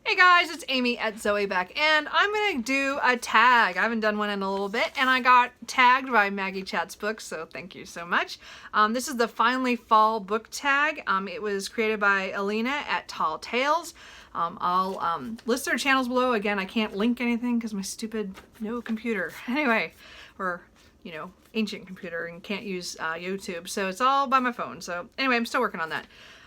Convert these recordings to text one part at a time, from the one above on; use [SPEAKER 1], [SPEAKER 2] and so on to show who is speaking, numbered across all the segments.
[SPEAKER 1] Hey guys, it's Amy at Zoe back, and I'm gonna do a tag. I haven't done one in a little bit, and I got tagged by MaggieChatsBooks, so thank you so much. This is the Finally Fall book tag. It was created by Alina at Tall Tales. I'll list their channels below. Again, I can't link anything because my stupid no computer. Anyway, or you know, ancient computer and can't use YouTube, so it's all by my phone. So anyway, I'm still working on that.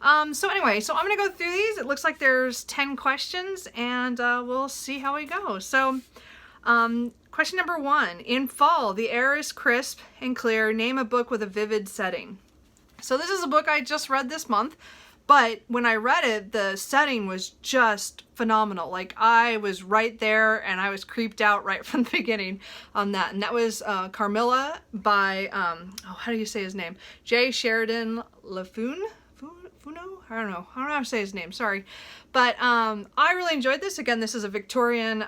[SPEAKER 1] So I'm gonna go through these. It looks like there's 10 questions, and we'll see how we go. So question number 1. In fall, the air is crisp and clear. Name a book with a vivid setting. So this is a book I just read this month, but when I read it, the setting was just phenomenal. Like, I was right there and I was creeped out right from the beginning on that. And that was Carmilla by, how do you say his name? J. Sheridan LaFoon? I don't know how to say his name, sorry. But I really enjoyed this. Again, this is a Victorian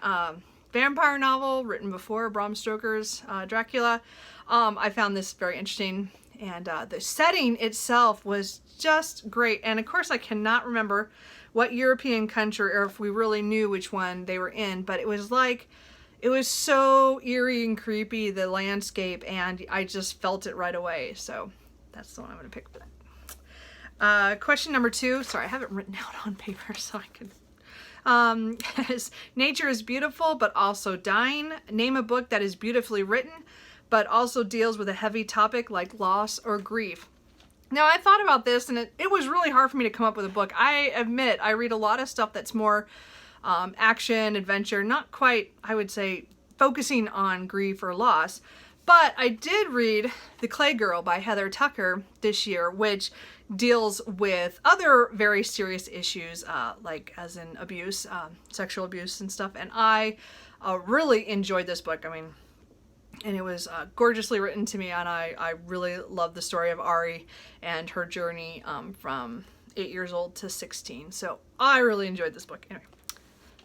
[SPEAKER 1] vampire novel written before Bram Stoker's Dracula. I found this very interesting, and the setting itself was just great. And of course, I cannot remember what European country, or if we really knew which one they were in, but it was like, it was so eerie and creepy, the landscape, and I just felt it right away. So that's the one I'm going to pick for that. Question number 2, sorry, I have it written out on paper so I can, is nature is beautiful but also dying. Name a book that is beautifully written but also deals with a heavy topic like loss or grief. Now, I thought about this, and it was really hard for me to come up with a book. I admit I read a lot of stuff that's more action, adventure, not quite, I would say, focusing on grief or loss. But I did read The Clay Girl by Heather Tucker this year, which deals with other very serious issues, like as in abuse, sexual abuse and stuff. And I really enjoyed this book. I mean, and it was gorgeously written to me, and I really love the story of Ari and her journey from 8 years old to 16. So I really enjoyed this book. Anyway,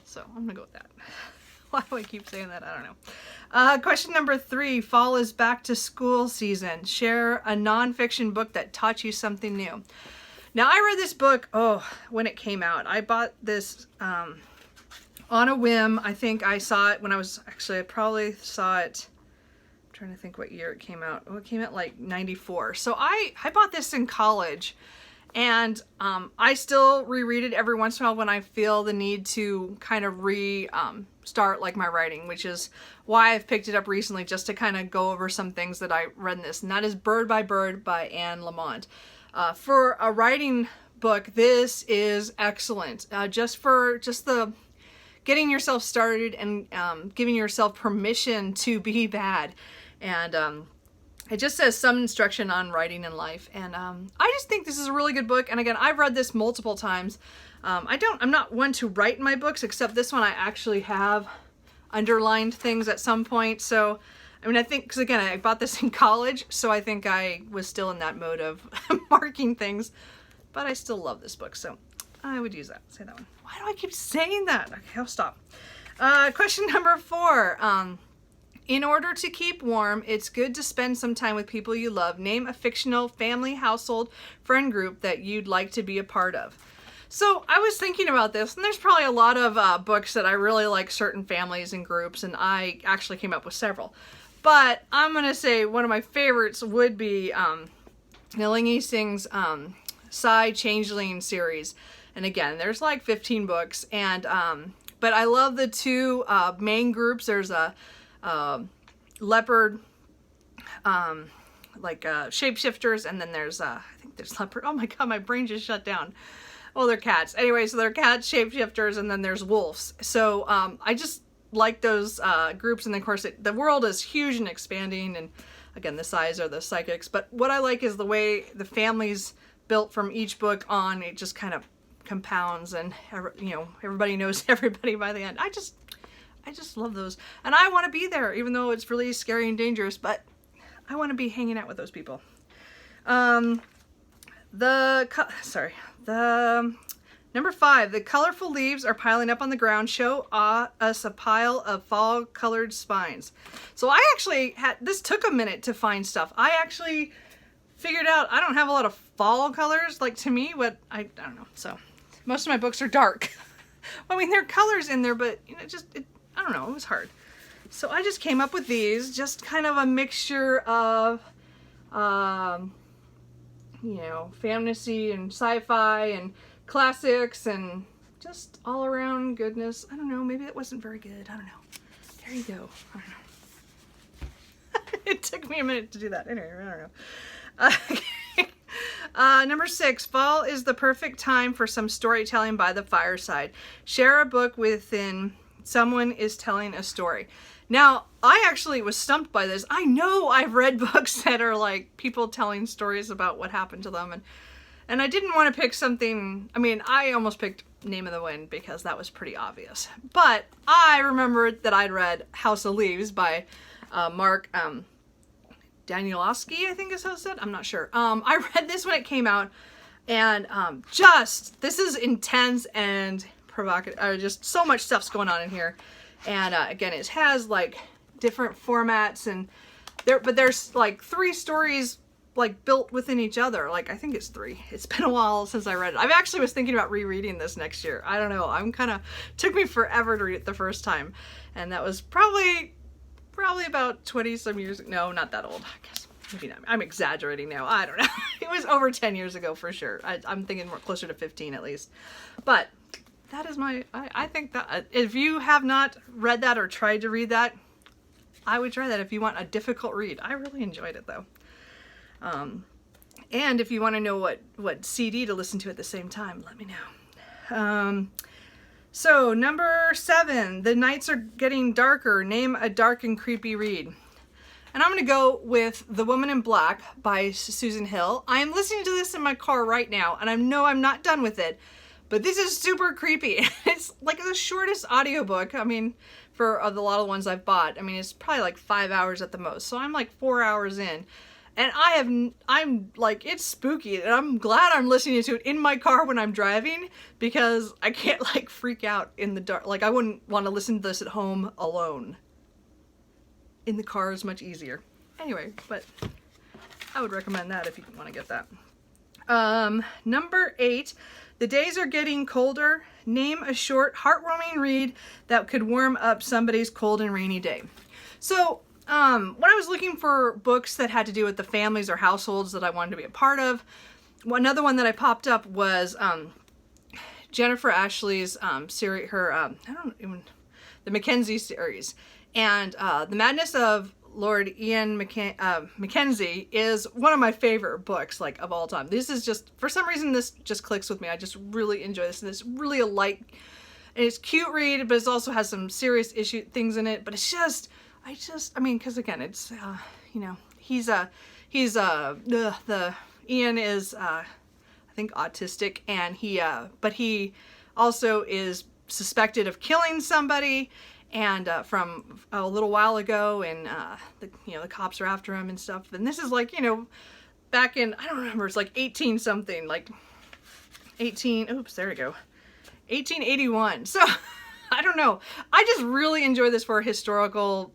[SPEAKER 1] so I'm gonna go with that. Why do I keep saying that? I don't know. Question number 3. Fall is back to school season. Share a nonfiction book that taught you something new. Now, I read this book, when it came out. I bought this on a whim. I think I saw it when I was, actually, I probably saw it, I'm trying to think what year it came out. Oh, it came out like 94. So I bought this in college. And I still reread it every once in a while when I feel the need to kind of start like my writing, which is why I've picked it up recently, just to kind of go over some things that I read in this. And that is Bird by Bird by Anne Lamott. For a writing book, this is excellent. Just the getting yourself started and giving yourself permission to be bad. And it just says some instruction on writing in life, and I just think this is a really good book. And again, I've read this multiple times. I'm not one to write in my books, except this one I actually have underlined things at some point. So, I mean, I think, because again, I bought this in college, so I think I was still in that mode of marking things, but I still love this book, so I would use that, say that one. Why do I keep saying that? Okay, I'll stop. Question number 4. In order to keep warm, it's good to spend some time with people you love. Name a fictional family, household, friend group that you'd like to be a part of. So I was thinking about this, and there's probably a lot of books that I really like, certain families and groups, and I actually came up with several. But I'm going to say one of my favorites would be Ling Sing's Psy Changeling series. And again, there's like 15 books, and but I love the 2 main groups. There's a leopard, shapeshifters, and then there's I think there's leopard. Oh my god, my brain just shut down. Well, they're cats. Anyway, so they're cats, shapeshifters, and then there's wolves. So I just like those groups, and of course the world is huge and expanding, and again, the size are the psychics. But what I like is the way the family's built from each book on. It just kind of compounds, and everybody knows everybody by the end. I just love those. And I want to be there, even though it's really scary and dangerous, but I want to be hanging out with those people. Number 5, the colorful leaves are piling up on the ground. Show us a pile of fall-colored spines. So I actually this took a minute to find stuff. I actually figured out I don't have a lot of fall colors. Like, to me, I don't know. So most of my books are dark. I mean, there are colors in there, but you know, I don't know, it was hard. So I just came up with these, just kind of a mixture of, you know, fantasy and sci-fi and classics and just all around goodness. I don't know, maybe it wasn't very good. I don't know. There you go. I don't know. It took me a minute to do that. Anyway, I don't know. Number 6, fall is the perfect time for some storytelling by the fireside. Share a book within someone is telling a story. Now, I actually was stumped by this. I know I've read books that are like people telling stories about what happened to them, and I didn't want to pick something. I mean, I almost picked Name of the Wind because that was pretty obvious. But I remembered that I'd read House of Leaves by Mark Danielowski, I think is how it said. I'm not sure. I read this when it came out, and this is intense and provocative. Just so much stuff's going on in here. And again, it has like different formats, and there's like 3 stories like built within each other. Like, I think it's 3. It's been a while since I read it. I actually was thinking about rereading this next year. I don't know. Took me forever to read it the first time. And that was probably about 20 some years. No, not that old. I guess maybe not. I'm exaggerating now. I don't know. It was over 10 years ago for sure. I'm thinking more closer to 15 at least. But that is I think that if you have not read that or tried to read that, I would try that if you want a difficult read. I really enjoyed it though. And if you want to know what CD to listen to at the same time, let me know. So number 7, the nights are getting darker. Name a dark and creepy read. And I'm going to go with The Woman in Black by Susan Hill. I am listening to this in my car right now, and I know I'm not done with it. But this is super creepy. It's like the shortest audiobook, I mean, for a lot of the ones I've bought. I mean, it's probably like 5 hours at the most. So I'm like 4 hours in. And I'm like, it's spooky. And I'm glad I'm listening to it in my car when I'm driving, because I can't like freak out in the dark. Like, I wouldn't want to listen to this at home alone. In the car is much easier. Anyway, but I would recommend that if you want to get that. Number 8. The days are getting colder. Name a short, heartwarming read that could warm up somebody's cold and rainy day. So, when I was looking for books that had to do with the families or households that I wanted to be a part of, another one that I popped up was Jennifer Ashley's series, the Mackenzie series, and The Madness of Lord Ian Mackenzie is one of my favorite books, like, of all time. This is just, for some reason, this just clicks with me. I just really enjoy this, and it's really a light, and it's cute read, but it also has some serious things in it. But it's just, I mean, because again, it's you know, the Ian is I think autistic, and but he also is suspected of killing somebody. And from a little while ago, and the cops are after him and stuff. And this is like, you know, back in, I don't remember, it's like 18 something, like 1881. So I don't know. I just really enjoy this for a historical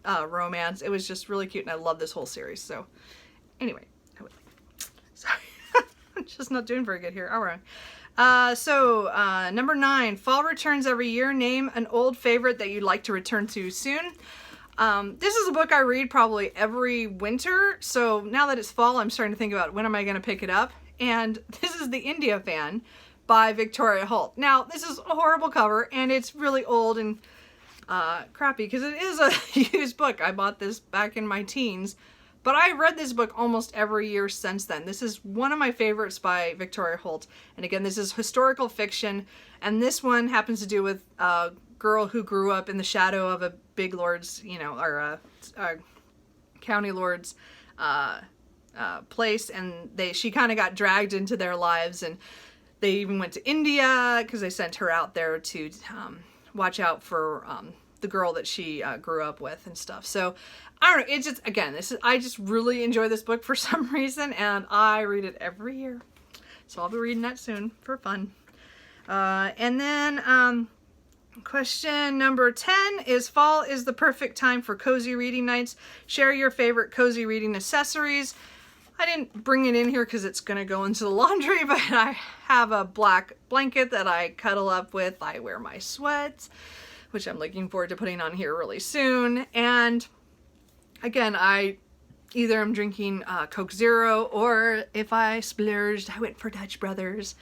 [SPEAKER 1] romance. It was just really cute, and I love this whole series. So anyway, sorry, I'm just not doing very good here. All right. Number 9, fall returns every year. Name an old favorite that you'd like to return to soon. This is a book I read probably every winter. So now that it's fall, I'm starting to think about when am I going to pick it up. And this is The India Fan by Victoria Holt. Now, this is a horrible cover, and it's really old and crappy because it is a used book. I bought this back in my teens. But I read this book almost every year since then. This is one of my favorites by Victoria Holt. And again, this is historical fiction. And this one happens to do with a girl who grew up in the shadow of a big lord's, you know, or a county lord's place. And she kind of got dragged into their lives. And they even went to India because they sent her out there to watch out for the girl that she grew up with and stuff. So I don't know, it's just, again, I just really enjoy this book for some reason, and I read it every year. So I'll be reading that soon for fun. And then question number 10 is, fall is the perfect time for cozy reading nights. Share your favorite cozy reading accessories. I didn't bring it in here because it's gonna go into the laundry, but I have a black blanket that I cuddle up with. I wear my sweats, which I'm looking forward to putting on here really soon. And again, I either am drinking Coke Zero, or if I splurged, I went for Dutch Brothers,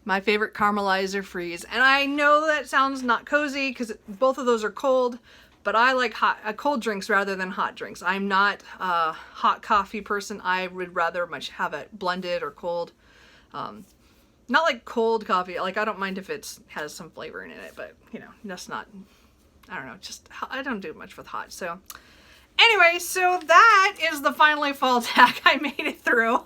[SPEAKER 1] my favorite caramelizer freeze. And I know that sounds not cozy because both of those are cold, but I like cold drinks rather than hot drinks. I'm not a hot coffee person. I would rather much have it blended or cold. Not like cold coffee. Like, I don't mind if it has some flavor in it, but you know, that's not, I don't know, just, I don't do much with hot. So anyway, so that is the finally fall tag. I made it through.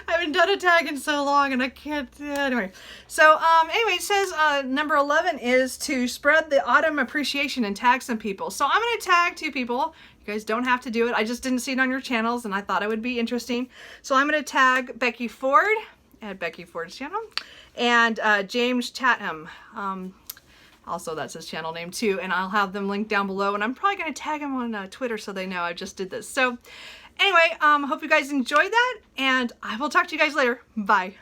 [SPEAKER 1] I haven't done a tag in so long and I can't, anyway. So anyway, it says number 11 is to spread the autumn appreciation and tag some people. So I'm going to tag 2 people. You guys don't have to do it. I just didn't see it on your channels and I thought it would be interesting. So I'm going to tag Becky Ford at Becky Ford's channel, and James Chatham. Also, that's his channel name too, and I'll have them linked down below, and I'm probably going to tag him on Twitter so they know I just did this. So anyway, hope you guys enjoyed that, and I will talk to you guys later. Bye.